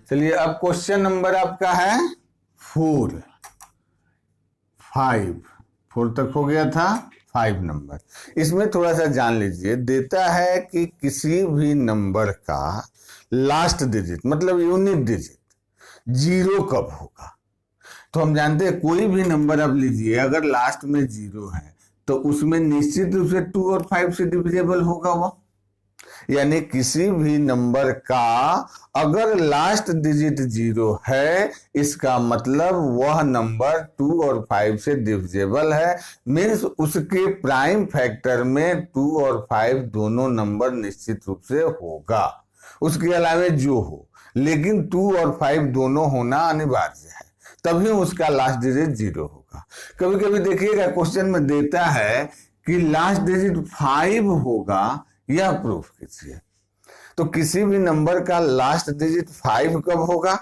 चलिए अब question number आपका है 4 5 4 तक हो गया था। 5 नंबर इसमें थोड़ा सा जान लीजिए। देता है कि किसी भी नंबर का लास्ट डिजिट मतलब यूनिट डिजिट 0 कब होगा। तो हम जानते हैं कोई भी नंबर आप लीजिए अगर लास्ट में 0 है तो उसमें निश्चित रूप से 2 और 5 से डिविजेबल होगा वो। यानी किसी भी नंबर का अगर लास्ट डिजिट 0 है इसका मतलब वह नंबर 2 और 5 से डिविजेबल है। मीन्स उसके प्राइम फैक्टर में 2 और 5 दोनों नंबर निश्चित रूप से होगा। उसके अलावा जो हो लेकिन 2 और 5 दोनों होना अनिवार्य है, तभी उसका लास्ट डिजिट 0 होगा। कभी कभी देखिएगा क्वेश्चन में देता है कि लास्ट डिजिट 5 होगा, यह प्रूफ कीजिए। तो किसी भी नंबर का लास्ट डिजिट 5 कब होगा?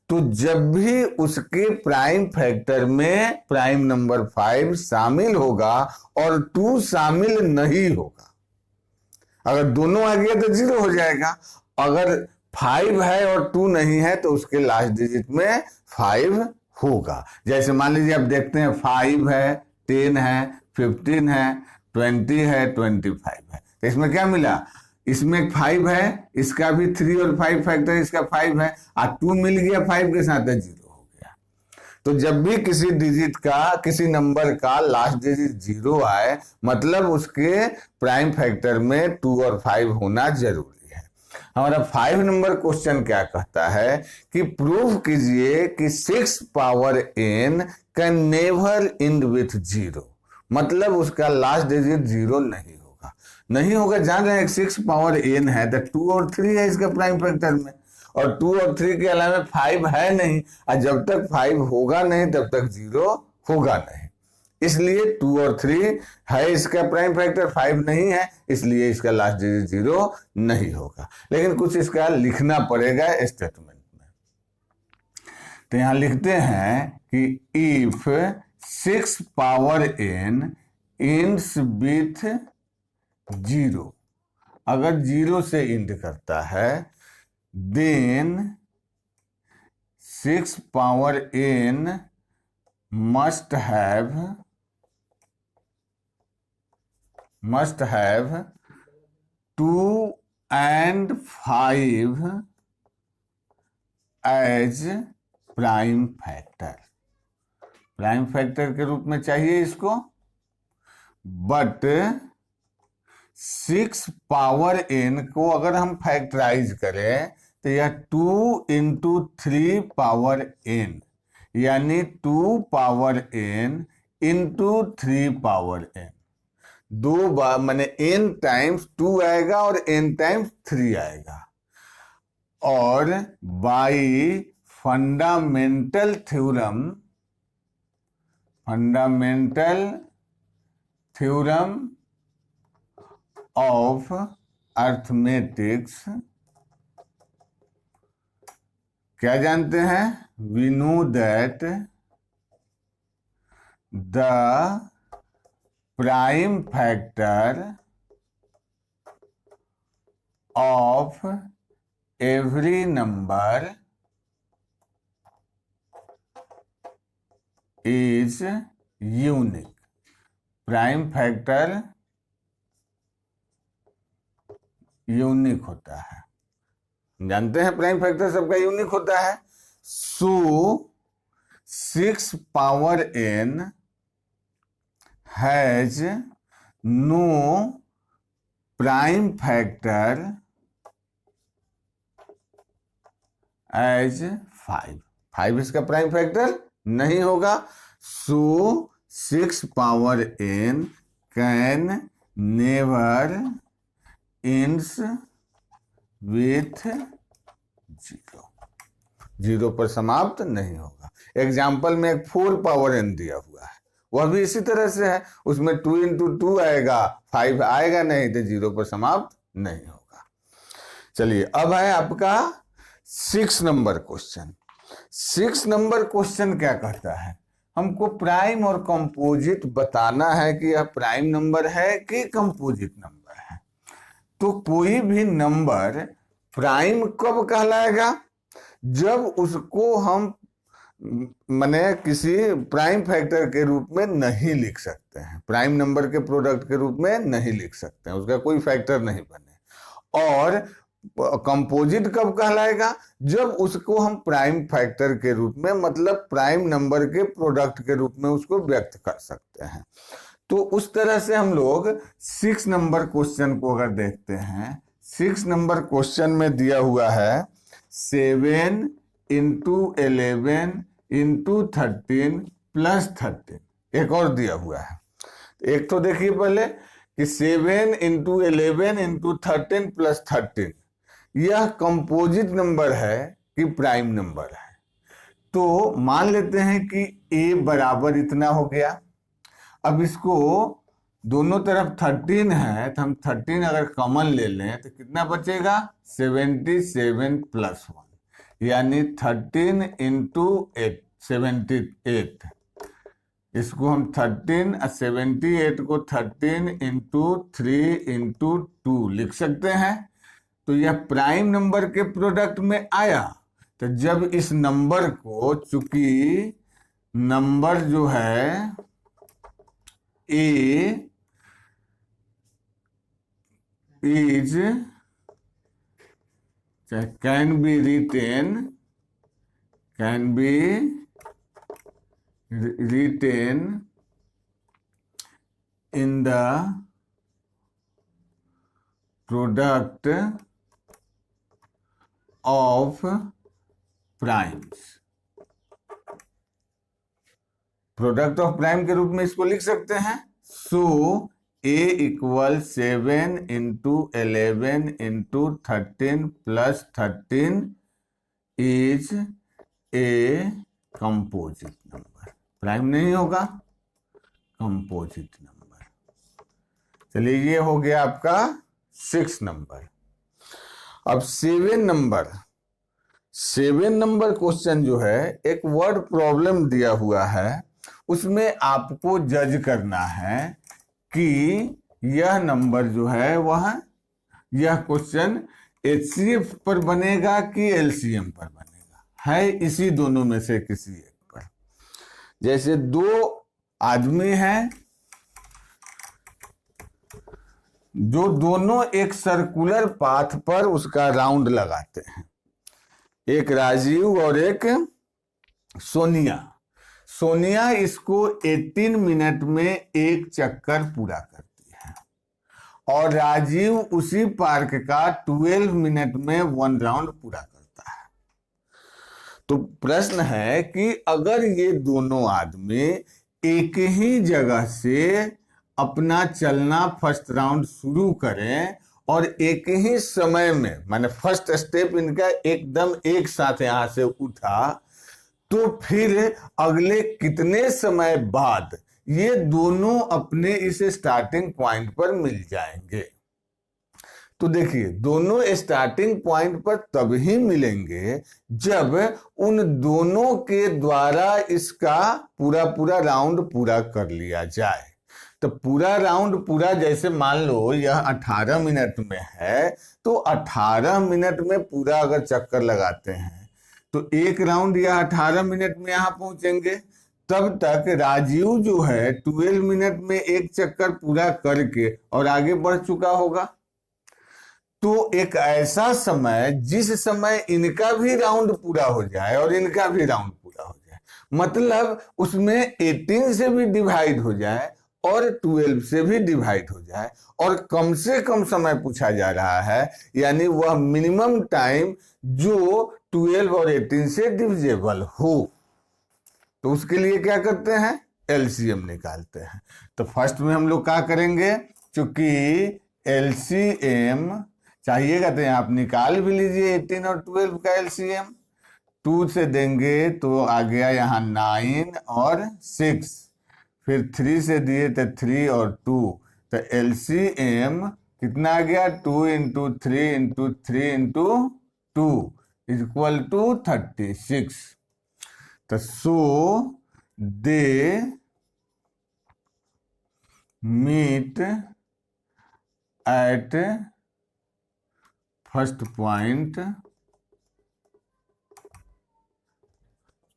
तो जब भी उसके प्राइम फैक्टर में प्राइम नंबर 5 शामिल होगा और 2 शामिल नहीं होगा। अगर दोनों आ गया तो 0 हो जाएगा। अगर 5 है और 2 नहीं है तो उसके लास्ट डिजिट में 5 होगा। जैसे मान लीजिए आप देखते हैं 5 है, 10 है, 15 है, 20 है, 25 है। तो इसमें क्या मिला? इसमें 5 है, इसका भी 3 और 5 फैक्टर इसका 5 है और 2 मिल गया 5 के साथ 0 हो गया। तो जब भी किसी डिजिट का किसी नंबर का लास्ट डिजिट 0 आए मतलब उसके प्राइम फैक्टर में 2 और 5 होना जरूरी है। हमारा 5 नंबर क्वेश्चन क्या कहता है कि प्रूव कीजिए कि 6 power n can never and with 0। मतलब उसका लास्ट डिजिट 0 नहीं होगा। जान रहे हैं 6 पावर n है तो 2 और 3 है इसका प्राइम फैक्टर में, और 2 और 3 के अलावा 5 है नहीं, और जब तक 5 होगा नहीं तब तक 0 होगा नहीं। इसलिए 2 और 3 है इसका प्राइम फैक्टर, 5 नहीं है, इसलिए इसका लास्ट डिजिट 0 नहीं होगा। लेकिन कुछ इसका लिखना पड़ेगा स्टेटमेंट में। तो यहां लिखते हैं कि if 6 power n ends with 0, अगर 0 से इंड करता है then 6 power n must have 2 and 5 as prime factor. Prime factor के रूप में चाहिए इसको, बट 6 पावर n को अगर हम फैक्टराइज करें तो यह 2 इंटू 3 पावर n यानी 2 power n into 3 power n। 2 बार माने n टाइम्स 2 आएगा और n टाइम्स 3 आएगा। और by fundamental theorem of arithmetics क्या जानते हैं? we know that the prime factor of every number is unique। Prime factor unique होता है, जानते हैं प्राइम फैक्टर सबका यूनिक होता है। So 6 power n has no prime factor as 5 इसका प्राइम फैक्टर नहीं होगा। So 6 power n can never ends with 0 पर समाप्त नहीं होगा। एग्जाम्पल में एक 4 पावर n दिया हुआ है, वह भी इसी तरह से है। उसमें 2 इंटू 2 आएगा, 5 आएगा नहीं तो 0 पर समाप्त नहीं होगा। चलिए अब है आपका 6 नंबर क्वेश्चन। 6 नंबर क्वेश्चन क्या कहता है? हमको प्राइम और कंपोजिट बताना है कि यह प्राइम नंबर है कि कंपोजिट नंबर है। तो कोई भी नंबर प्राइम कब कहलाएगा? जब उसको हम माने किसी प्राइम फैक्टर के रूप में नहीं लिख सकते हैं, प्राइम नंबर के प्रोडक्ट के रूप में नहीं लिख सकते हैं, उसका कोई फैक्टर नहीं बने। और कंपोजिट कब कहलाएगा? जब उसको हम प्राइम फैक्टर के रूप में, मतलब प्राइम नंबर के प्रोडक्ट के रूप में उसको व्यक्त कर सकते हैं। तो उस तरह से हम लोग 6 नंबर क्वेश्चन को अगर देखते हैं, 6 नंबर क्वेश्चन में दिया हुआ है 7 इंटू 11 इंटू 13 प्लस 13। एक और दिया हुआ है, एक तो देखिए पहले कि 7 इंटू 11 इंटू 13 प्लस 13, यह कंपोजिट नंबर है कि प्राइम नंबर है। तो मान लेते हैं कि a बराबर इतना हो गया। अब इसको दोनों तरफ 13 है, तो हम 13 अगर कॉमन ले लें तो कितना बचेगा? 77 प्लस 1, यानी 13 इंटू 8, 78। इसको हम 13 78 को 13 इंटू 3 इंटू 2 लिख सकते हैं। तो यह प्राइम नंबर के प्रोडक्ट में आया। तो जब इस नंबर को, चूंकि नंबर जो है A is can be written in the product of primes। Product of prime के रूप में इसको लिख सकते हैं। सो a equal 7 into 11 into 13 plus 13 is a composite number. Prime नहीं होगा, कंपोजिट नंबर। चलिए, ये हो गया आपका 6 नंबर। अब 7 नंबर क्वेश्चन जो है, एक वर्ड प्रॉब्लम दिया हुआ है, उसमें आपको जज करना है कि यह नंबर जो है वह, यह क्वेश्चन HCF पर बनेगा कि LCM पर बनेगा, है इसी दोनों में से किसी एक पर। जैसे 2 आदमी हैं जो दोनों एक सर्कुलर पाथ पर उसका राउंड लगाते हैं, एक राजीव और एक सोनिया। सोनिया इसको 18 मिनट में एक चक्कर पूरा करती है और राजीव उसी पार्क का 12 मिनट में 1 राउंड पूरा करता है। तो प्रश्न है कि अगर ये दोनों आदमी एक ही जगह से अपना चलना फर्स्ट राउंड शुरू करें और एक ही समय में, माने फर्स्ट स्टेप इनका एकदम एक साथ यहां से उठा, तो फिर अगले कितने समय बाद ये दोनों अपने इस स्टार्टिंग पॉइंट पर मिल जाएंगे? तो देखिए, दोनों स्टार्टिंग पॉइंट पर तब ही मिलेंगे जब उन दोनों के द्वारा इसका पूरा राउंड पूरा कर लिया जाए। तो पूरा राउंड पूरा, जैसे मान लो यह 18 मिनट में है, तो 18 मिनट में पूरा अगर चक्कर लगाते हैं तो एक राउंड यह 18 मिनट में यहां पहुंचेंगे। तब तक राजीव जो है 12 मिनट में एक चक्कर पूरा करके और आगे बढ़ चुका होगा। तो एक ऐसा समय जिस समय इनका भी राउंड पूरा हो जाए और इनका भी राउंड पूरा हो जाए, मतलब उसमें 18 से भी डिवाइड हो जाए और 12 से भी डिवाइड हो जाए, और कम से कम समय पूछा जा रहा है, यानी वह मिनिमम टाइम जो 12 और 18 से डिविजेबल हो। तो उसके लिए क्या करते हैं? LCM निकालते हैं। तो फर्स्ट में हम लोग क्या करेंगे, चूंकि LCM चाहिएगा तो आप निकाल भी लीजिए 18 और 12 का LCM। 2 से देंगे तो आ गया यहाँ 9 और 6, फिर 3 से दिए तो 3 और 2, तो LCM कितना आ गया? 2 into 3 into 3 into 2 equal to 36। तो so they meet at first point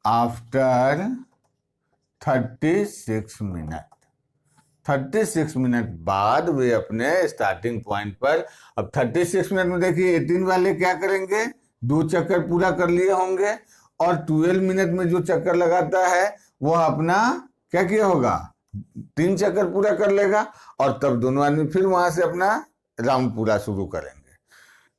after 36 minute. 36 minute बाद वे अपने स्टार्टिंग पॉइंट पर, अब 36 मिनट में देखिए 18 वाले क्या करेंगे, 2 चक्कर पूरा कर लिए होंगे, और 12 मिनट में जो चक्कर लगाता है वो अपना क्या किया होगा, 3 चक्कर पूरा कर लेगा, और तब दोनों आदमी फिर वहां से अपना राउंड पूरा शुरू करेंगे।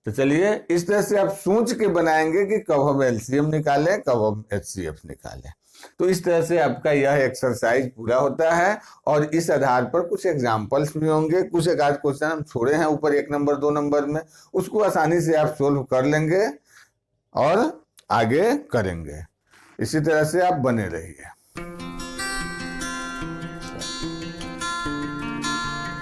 तो चलिए इस तरह से आप सोच के बनाएंगे कि कब हम एलसीएम निकालें, कब हम एचसीएफ निकालें। तो इस तरह से आपका यह एक्सरसाइज पूरा होता है, और इस आधार पर कुछ एग्जाम्पल्स भी होंगे, कुछ एक आध क्वेश्चन हम छोड़े हैं ऊपर 1 नंबर 2 नंबर में, उसको आसानी से आप सोल्व कर लेंगे और आगे करेंगे। इसी तरह से आप बने रहिए।